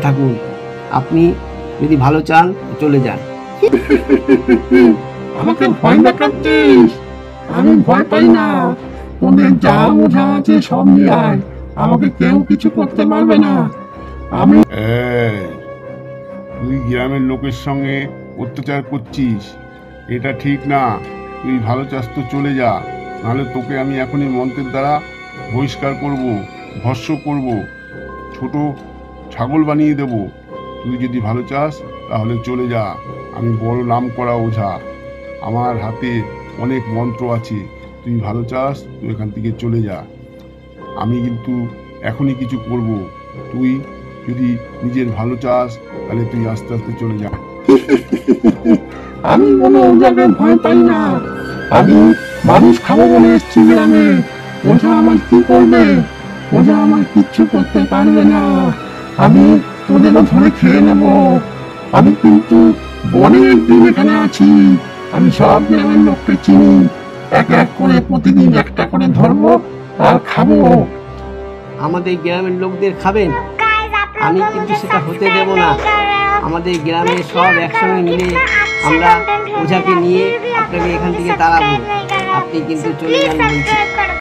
থাকুন। আপনি যদি ভালো চান চলে যান। আমাকে ভয় দেখাচ্ছিস? আমি ভয় পাই না। তোদের যা বোঝা আছে সব নিয়ে আয়, আমাকে কেউ কিছু করতে পারবে না। আমি এই, তুই গ্রামের লোকের সঙ্গে অত্যাচার করছিস, এটা ঠিক না। তুই ভালো চাস তো চলে যা, নাহলে তোকে আমি এখনই মন্ত্রের দ্বারা বহিষ্কার করব, ভস্ম করব, ছোট ছাগল বানিয়ে দেব। তুই যদি ভালো চাস তাহলে চলে যা। আমি বড় নাম করা ওঝা, আমার হাতে অনেক মন্ত্র আছে। তুই ভালো চাস তুই এখান থেকে চলে যা। আমি কিন্তু এখনই কিছু করব। তুই যদি নিজের ভালো চাস তাহলে তুই আস্তে আস্তে চলে যা। আমি কোনো ওঝাকে ভয় পাই না। আমি মানুষ খাবো বলে এসেছি গ্রামে। ওঝা আমার কি করবে? ওঝা আমার কিচ্ছু করতে পারবে না। আমি তোদেরও ধরে খেয়ে নেব। আমি কিন্তু অনেক দিন এখানে আছি। আমি সব গ্রামের লোককে চিনি। এক এক করে প্রতিদিন একটা করে ধরবো আর খাবো। আমাদের গ্রামের লোকদের খাবেন? আমি কিন্তু সেটা হতে দেব না। আমাদের গ্রামে সব একসঙ্গে মিলে আমরা ওঝাকে নিয়ে আপনাকে এখান থেকে তাড়াবো। আপনি কিন্তু চলে যান বলছি।